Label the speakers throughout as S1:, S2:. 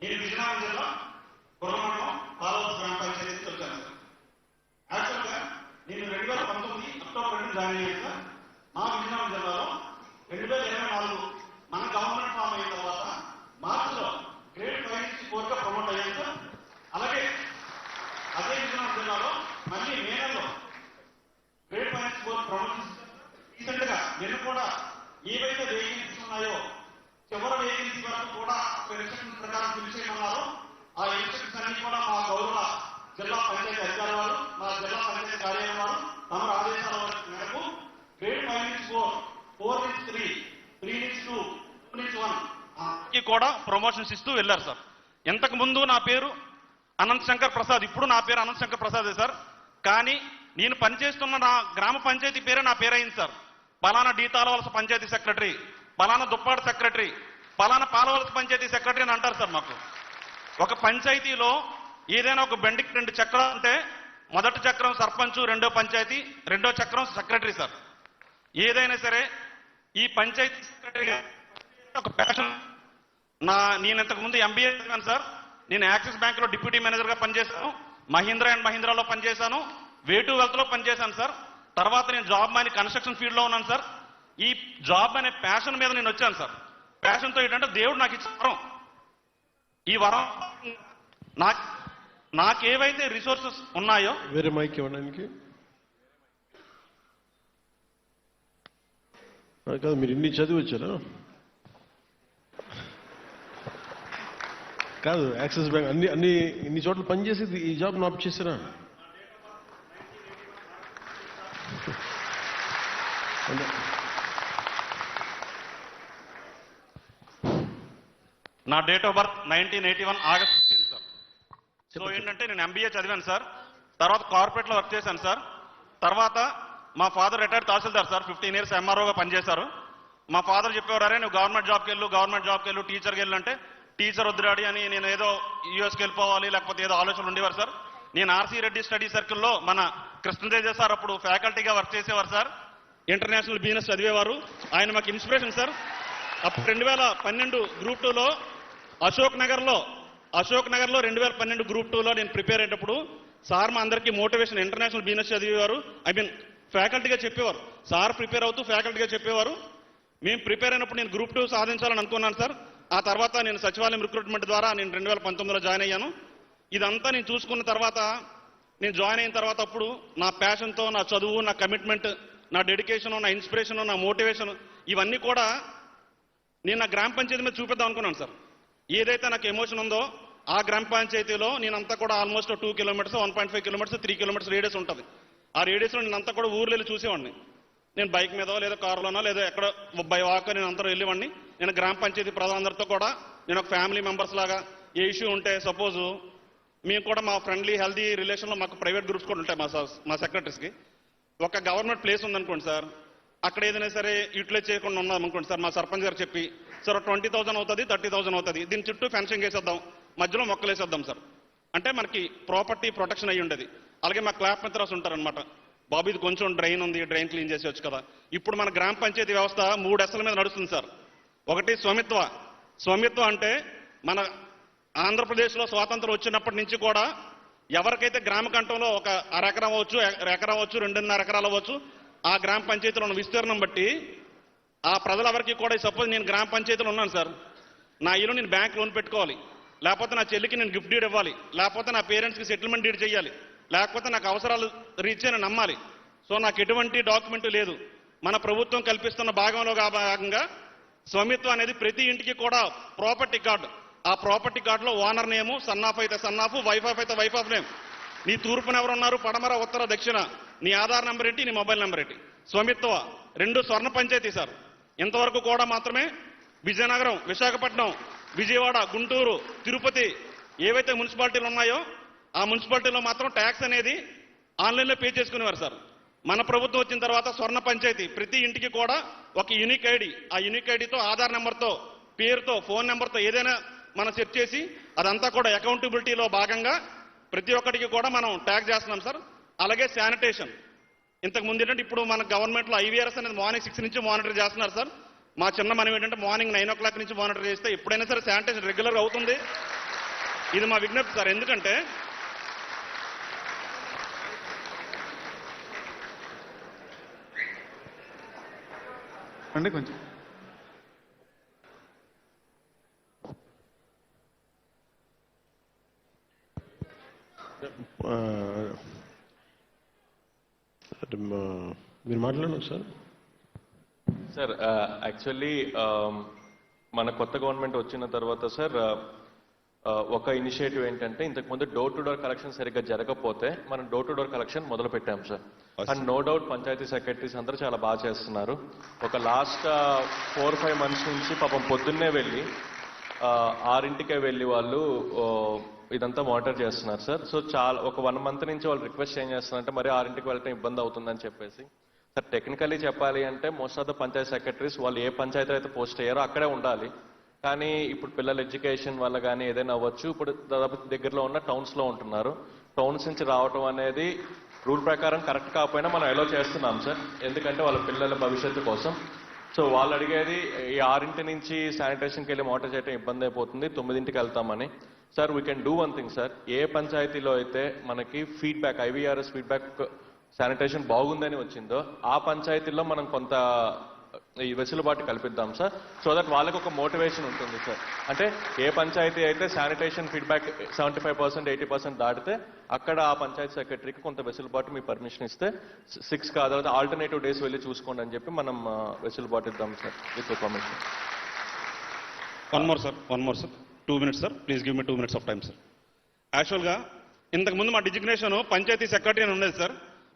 S1: నేను విజయనగరం జిల్లా కురమండలం పాలవలస గ్రామ పంచాయతీకి వచ్చాను సార్. యాక్చువల్గా నేను 2019 అక్టోబర్ 2 జాయిన్ అయ్యాను సార్. మా విజయనగరం జిల్లాలో 2024 మన గవర్నమెంట్ ఫామ్ అయిన తర్వాత మార్చిలో గ్రేడ్ 5 నుంచి 4గా ప్రమోట్ అయ్యాను సార్. అలాగే అదే విజయనగరం జిల్లాలో మళ్ళీ మే నెలలో గ్రేడ్ 5 నుంచి 4 ప్రమోషన్ రీసెంట్ గా నిన్న కూడా ఏవైతే వేకెన్సీస్ ఉన్నాయో చివరి వేకెన్సీ వరకు కూడా ఎలక్షన్ ప్రకారం పిలిచేయమన్నారు. ఆ ఎలక్షన్స్ అన్ని కూడా మా గౌరవ జిల్లా పంచాయతీ అధికారులు వారు, మా జిల్లా పంచాయతీ కార్యాలయం వారు తమ ఆదేశాల మేరకు గ్రేడ్ 5 నుంచి 4, 4 నుంచి 3, 3 నుంచి 2, 2 నుంచి 1 కూడా ప్రమోషన్స్ ఇస్తూ వెళ్ళారు సార్. ఇంతకు ముందు నా పేరు అనంత్ శంకర్ ప్రసాద్, ఇప్పుడు నా పేరు అనంత్ శంకర్ ప్రసాదే సార్. కానీ నేను పనిచేస్తున్న నా గ్రామ పంచాయతీ పేరే నా పేరైంది సార్. పలానా డి తాళవలస పంచాయతీ సెక్రటరీ, పలానా దుప్పాడు సెక్రటరీ, పలానా పాలవలస పంచాయతీ సెక్రటరీ అని అంటారు సార్. మాకు ఒక పంచాయతీలో ఏదైనా ఒక బండికి 2 చక్రాలు ఉంటే మొదటి చక్రం సర్పంచ్, రెండో పంచాయతీ, రెండో చక్రం సెక్రటరీ సార్. ఏదైనా సరే ఈ పంచాయతీ సెక్రటరీ ఒక ప్యాషన్. నేను ఇంతకు ముందు ఎంబీఏ చదివాను సార్. నేను యాక్సిస్ బ్యాంక్ లో డిప్యూటీ మేనేజర్ గా పనిచేశాను, మహీంద్రా అండ్ మహీంద్రాలో పనిచేశాను, వేటు వెల్త్ లో పనిచేశాను సార్. తర్వాత నేను జాబ్ అని కన్స్ట్రక్షన్ ఫీల్డ్ లో ఉన్నాను సార్. ఈ జాబ్ అనే ప్యాషన్ మీద నేను వచ్చాను సార్. ప్యాషన్ తో ఏంటంటే దేవుడు నాకు ఇచ్చిన వరం. ఈ వరం నాకేవైతే రిసోర్సెస్ ఉన్నాయో
S2: వేరే మైక్ ఇవ్వడానికి కాదు, మీరు ఇన్ని చదివి వచ్చారా? కాదు, యాక్సిస్ బ్యాంక్ అన్ని ఇన్ని చోట్ల పనిచేసి ఈ జాబ్ నాప్ చేశారా?
S1: నా date of birth 1981 August 15 sir. So ఏంటంటే నేను ఎంబీఏ చదివాను సార్. తర్వాత కార్పొరేట్ లో వర్క్ చేశాను సార్. తర్వాత మా ఫాదర్ రిటైర్డ్ తహసీల్దార్ సార్. 15 years ఎంఆర్ఓగా పనిచేశారు. మా ఫాదర్ చెప్పేవారు, అరే నువ్వు గవర్నమెంట్ జాబ్కి వెళ్ళు, టీచర్కి వెళ్ళు అంటే టీచర్ వద్దురాడి అని నేను ఏదో యూఎస్కి వెళ్ళిపోవాలి లేకపోతే ఏదో ఆలోచనలు ఉండేవారు సార్. నేను ఆర్సీ రెడ్డి స్టడీ సర్కిల్లో మన కృష్ణతేజ సార్ అప్పుడు ఫ్యాకల్టీగా వర్క్ చేసేవారు సార్. ఇంటర్నేషనల్ బిజినెస్ చదివేవారు. ఆయన మాకు ఇన్స్పిరేషన్ సార్. అప్పుడు 2012 గ్రూప్ 2లో అశోక్ నగర్లో 2012 గ్రూప్ 2లో నేను ప్రిపేర్ అయ్యేటప్పుడు సార్ మా అందరికీ మోటివేషన్, ఇంటర్నేషనల్ బిజినెస్ చదివేవారు. ఫ్యాకల్టీగా చెప్పేవారు. సార్ ప్రిపేర్ అవుతూ ఫ్యాకల్టీగా చెప్పేవారు. మేము ప్రిపేర్ అయినప్పుడు నేను గ్రూప్ 2 సాధించాలని అనుకున్నాను సార్. ఆ తర్వాత నేను సచివాలయం రిక్రూట్మెంట్ ద్వారా నేను 2019లో జాయిన్ అయ్యాను. ఇదంతా నేను చూసుకున్న తర్వాత నేను జాయిన్ అయిన తర్వాత అప్పుడు నా ప్యాషన్తో, నా చదువు, నా కమిట్మెంట్, నా డెడికేషన్, నా ఇన్స్పిరేషన్, నా మోటివేషన్ ఇవన్నీ కూడా నేను నా గ్రామ పంచాయతీ మీద చూపిద్దాం అనుకున్నాను సార్. ఏదైతే నాకు ఎమోషన్ ఉందో ఆ గ్రామ పంచాయతీలో నేనంతా కూడా almost 2 kilometers, 1.5 kilometers, 3 kilometers radius ఉంటుంది. ఆ రేడియస్లో నేనంతా కూడా ఊర్లో వెళ్ళి చూసేవాడిని. నేను బైక్ మీదో లేదా కారులోనో లేదా ఎక్కడ బై వాక్ నేను అంతా వెళ్ళేవాడిని. నేను గ్రామ పంచాయతీ ప్రజలందరితో కూడా నేను ఒక ఫ్యామిలీ మెంబర్స్ లాగా ఏ ఇష్యూ ఉంటే సపోజ్ మేము కూడా మా ఫ్రెండ్లీ హెల్దీ రిలేషన్లో మాకు ప్రైవేట్ గ్రూప్స్ కూడా ఉంటాయి మా సెక్రటరీస్కి. ఒక గవర్నమెంట్ ప్లేస్ ఉందనుకోండి సార్, అక్కడ ఏదైనా సరే యూటిలైజ్ చేయకుండా ఉన్నాం అనుకోండి సార్, మా సర్పంచ్ గారు చెప్పి సార్ 20,000 అవుతుంది, 30,000 అవుతుంది, దీని చుట్టూ ఫెన్సింగ్ వేసేద్దాం, మధ్యలో మొక్కలు వేసేద్దాం సార్ అంటే మనకి ప్రాపర్టీ ప్రొటెక్షన్ అయ్యి ఉండేది. అలాగే మా క్లాప్ మిత్రాస్ ఉంటారనమాట, బాబు ఇది కొంచెం డ్రైన్ ఉంది, డ్రైన్ క్లీన్ చేసేవచ్చు కదా. ఇప్పుడు మన గ్రామ పంచాయతీ వ్యవస్థ 3 Sల మీద నడుస్తుంది సార్. ఒకటి స్వామిత్వ అంటే మన ఆంధ్రప్రదేశ్లో స్వాతంత్రం వచ్చినప్పటి నుంచి కూడా ఎవరికైతే గ్రామ కంఠంలో ఒక ఎకరం అవ్వచ్చు, ఎకరం అవ్వచ్చు, 2.5 ఎకరాలు అవ్వచ్చు, ఆ గ్రామ పంచాయతీలో ఉన్న విస్తీర్ణం బట్టి ఆ ప్రజలెవరికి కూడా సపోజ్ నేను గ్రామ పంచాయతీలో ఉన్నాను సార్, నా ఇల్లు నేను బ్యాంక్ లోన్ పెట్టుకోవాలి, లేకపోతే నా చెల్లికి నేను గిఫ్ట్ డీడ్ ఇవ్వాలి, లేకపోతే నా పేరెంట్స్కి సెటిల్మెంట్ డీడ్ చేయాలి, లేకపోతే నాకు అవసరాలు రీచ్ అని నమ్మాలి. సో నాకు ఎటువంటి డాక్యుమెంట్ లేదు. మన ప్రభుత్వం కల్పిస్తున్న భాగంలో భాగంగా స్వామిత్వం అనేది ప్రతి ఇంటికి కూడా ప్రాపర్టీ కార్డు. ఆ ప్రాపర్టీ కార్డులో ఓనర్ నేము, సన్నాఫ్ అయితే సన్నాఫ్, వైఫ్ ఆఫ్ అయితే వైఫ్ ఆఫ్ నేమ్, నీ తూర్పున ఎవరున్నారు, పడమర, ఉత్తర, దక్షిణ, నీ ఆధార్ నెంబర్ ఏంటి, నీ మొబైల్ నెంబర్ ఏంటి. స్వామిత్వ 2 స్వర్ణ పంచాయతీ సార్. ఇంతవరకు కూడా మాత్రమే విజయనగరం, విశాఖపట్నం, విజయవాడ, గుంటూరు, తిరుపతి ఏవైతే మున్సిపాలిటీలు ఉన్నాయో ఆ మున్సిపాలిటీలో మాత్రం ట్యాక్స్ అనేది ఆన్లైన్లో పే చేసుకునేవారు సార్. మన ప్రభుత్వం వచ్చిన తర్వాత స్వర్ణ పంచాయతీ ప్రతి ఇంటికి కూడా ఒక యూనిక్ ఐడి, ఆ యూనిక్ ఐడితో ఆధార్ నెంబర్తో, పేరుతో, ఫోన్ నెంబర్తో ఏదైనా మనం సెట్ చేసి అదంతా కూడా అకౌంటబిలిటీలో భాగంగా ప్రతి ఒక్కటికి కూడా మనం ట్యాగ్ చేస్తున్నాం సార్. అలాగే శానిటేషన్, ఇంతకు ముందు ఏంటంటే ఇప్పుడు మన గవర్నమెంట్లో IVRS అనేది మార్నింగ్ 6 నుంచి మానిటర్ చేస్తున్నారు సార్. మా చిన్న మనం ఏంటంటే మార్నింగ్ 9 o'clock నుంచి మానిటర్ చేస్తే ఎప్పుడైనా సరే శానిటేషన్ రెగ్యులర్గా అవుతుంది. ఇది మా విజ్ఞప్తి సార్. ఎందుకంటే
S3: అండి కొంచెం
S2: ఆ, అంటే మీరు మాట్లాడండి సార్.
S4: సార్ యాక్చువల్లీ మన కొత్త గవర్నమెంట్ వచ్చిన తర్వాత సార్ ఒక ఇనిషియేటివ్ ఏంటంటే ఇంతకుముందు డోర్ టు డోర్ కలెక్షన్ సరిగ్గా జరగకపోతే మనం డోర్ టు డోర్ కలెక్షన్ మొదలు పెట్టాం sir. And no doubt panchayat secretaries అందరూ చాలా బాగా చేస్తున్నారు. ఒక లాస్ట్ 4-5 months నుంచి పాపం పొద్దున్నే వెళ్ళి 6 వెళ్ళి వాళ్ళు ఇదంతా మానిటర్ చేస్తున్నారు సార్. సో చాలా ఒక 1 month నుంచి వాళ్ళు రిక్వెస్ట్ ఏం చేస్తున్నారంటే మరి 6 వెళ్ళటం ఇబ్బంది అవుతుందని చెప్పేసి. సార్ టెక్నికల్లీ చెప్పాలి అంటే most of the Panchayat secretaries వాళ్ళు ఏ పంచాయతీ అయితే పోస్ట్ అయ్యారో అక్కడే ఉండాలి. కానీ ఇప్పుడు పిల్లల ఎడ్యుకేషన్ వల్ల కానీ ఏదైనా అవ్వచ్చు. ఇప్పుడు దాదాపు దగ్గరలో ఉన్న టౌన్స్లో ఉంటున్నారు. టౌన్స్ నుంచి రావటం అనేది రూల్ ప్రకారం కరెక్ట్ కాకపోయినా మనం ఎలో చేస్తున్నాం సార్, ఎందుకంటే వాళ్ళ పిల్లల భవిష్యత్తు కోసం. సో వాళ్ళు అడిగేది ఈ 6 నుంచి శానిటేషన్కి వెళ్ళి మోటార్ చేయడం ఇబ్బంది అయిపోతుంది, 9 వెళ్తామని. Sir we can do one thing sir. ఏ పంచాయతీలో అయితే మనకి ఫీడ్బ్యాక్ ఐవీఆర్ఎస్ ఫీడ్బ్యాక్ శానిటేషన్ బాగుందని వచ్చిందో ఆ పంచాయతీల్లో మనం కొంత ఈ వెసులుబాటు కల్పిద్దాం సార్. సో దట్ వాళ్ళకి ఒక మోటివేషన్ ఉంటుంది సార్. అంటే ఏ పంచాయతీ అయితే శానిటేషన్ ఫీడ్బ్యాక్ 75%, 80% దాటితే అక్కడ ఆ పంచాయతీ సెక్రటరీకి కొంత వెసులుబాటు మీ పర్మిషన్ ఇస్తే 6 కాదు ఆల్టర్నేటివ్ డేస్ వెళ్ళి చూసుకోండి అని చెప్పి మనం వెసులుబాటు ఇద్దాం sir with permission.
S1: One more sir 2 minutes sir. Please give me 2 minutes of time sir. యాక్చువల్గా ఇంతకుముందు మా డిజిగ్నేషన్ పంచాయతీ సెక్రటరీ అని ఉండేది సార్.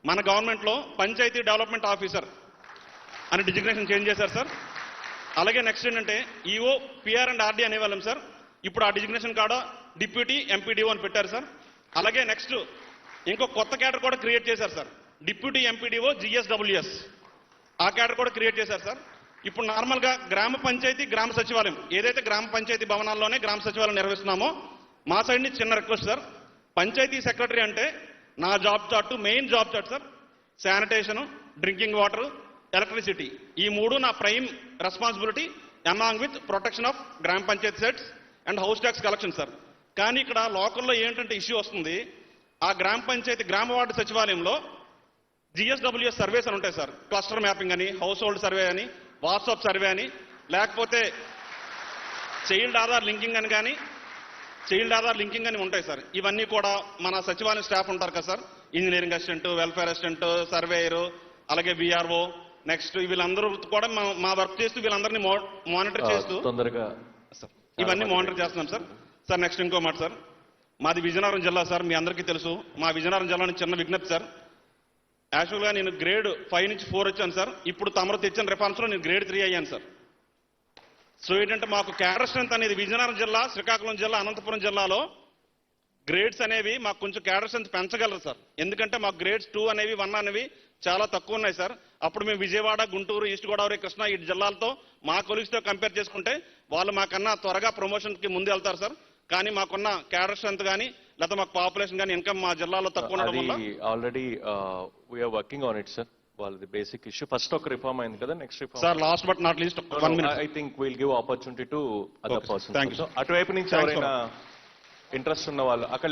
S1: మన గవర్నమెంట్లో పంచాయతీ డెవలప్మెంట్ ఆఫీసర్ అని డిజిగ్నేషన్ చేంజ్ చేశారు సార్. అలాగే నెక్స్ట్ ఏంటంటే ఈఓ పిఆర్ అండ్ ఆర్డీ అనేవాళ్ళం సార్. ఇప్పుడు ఆ డిజిగ్నేషన్ కాడ డిప్యూటీ ఎంపీడీఓ అని పెట్టారు సార్. అలాగే నెక్స్ట్ ఇంకో కొత్త క్యాడర్ కూడా క్రియేట్ చేశారు సార్, డిప్యూటీ ఎంపీడీఓ జిఎస్డబ్ల్యూఎస్. ఆ క్యాడర్ కూడా క్రియేట్ చేశారు సార్. ఇప్పుడు నార్మల్గా గ్రామ పంచాయతీ గ్రామ సచివాలయం ఏదైతే గ్రామ పంచాయతీ భవనాల్లోనే గ్రామ సచివాలయం నిర్వహిస్తున్నామో మా సైడ్ నుంచి చిన్న రిక్వెస్ట్ సార్. పంచాయతీ సెక్రటరీ అంటే నా job chart main job chart sir. Sanitation, drinking water, electricity ఈ 3 నా prime responsibility along with protection of గ్రామ panchayat sets and house tax collection sir. కానీ ఇక్కడ లోకల్లో ఏంటంటే ఇష్యూ వస్తుంది, ఆ గ్రామ పంచాయతీ గ్రామ వార్డు సచివాలయంలో జిఎస్డబ్ల్యూఎస్ సర్వేస్ అని ఉంటాయి సార్. క్లస్టర్ మ్యాపింగ్ అని, హౌస్ హోల్డ్ సర్వే అని, వాట్సాప్ సర్వే అని, లేకపోతే చైల్డ్ ఆధార్ లింకింగ్ అని ఉంటాయి సార్. ఇవన్నీ కూడా మన సచివాలయం స్టాఫ్ ఉంటారు కదా sir, engineering assistant, welfare assistant, surveyor, అలాగే విఆర్ఓ, నెక్స్ట్ వీళ్ళందరూ కూడా మా వర్క్ చేస్తూ వీళ్ళందరినీ మానిటర్ చేస్తూ
S4: తొందరగా
S1: ఇవన్నీ మానిటర్ చేస్తున్నాం సార్. సార్ నెక్స్ట్ ఇంకో మాట సార్, మాది విజయనగరం జిల్లా సార్. మీ అందరికీ తెలుసు మా విజయనగరం జిల్లా నుంచి చిన్న విజ్ఞప్తి సార్. యాక్చువల్గా నేను గ్రేడ్ 5 నుంచి 4 వచ్చాను సార్. ఇప్పుడు తమరు తెచ్చిన రిఫార్మ్స్లో నేను గ్రేడ్ 3 అయ్యాను సార్. సో ఏంటంటే మాకు క్యాడర్ స్ట్రెంత్ అనేది విజయనగరం జిల్లా, శ్రీకాకుళం జిల్లా, అనంతపురం జిల్లాలో గ్రేడ్స్ అనేవి మాకు కొంచెం క్యాడర్ స్ట్రెంత్ పెంచగలరు సార్. ఎందుకంటే మాకు గ్రేడ్స్ 2 అనేవి 1 అనేవి చాలా తక్కువ ఉన్నాయి సార్. అప్పుడు మేము విజయవాడ, గుంటూరు, ఈస్ట్ గోదావరి, కృష్ణా ఈ జిల్లాలతో మా కొలీగ్స్తో కంపేర్ చేసుకుంటే వాళ్ళు మాకన్నా త్వరగా ప్రమోషన్కి ముందు వెళ్తారు సార్. కానీ మాకున్న క్యాడర్ స్ట్రెంత్ కానీ లేకపోతే మాకు పాపులేషన్ కానీ ఇన్కమ్ మా జిల్లాలో తక్కువ ఉండడం వల్ల
S4: already we are working on it sir. వాళ్ళది బేసిక్ ఇష్యూ ఫస్ట్ ఒక రిఫార్మ్ అయింది కదా, next reform
S1: sir last but not least 1 minute
S4: I think will give opportunity to other
S1: Thank you,
S4: persons.
S1: sir.
S4: అటువైపు నుంచి
S1: Thanks,
S4: ఎవరైనా ఇంట్రెస్ట్ ఉన్న వాళ్ళు అక్కడ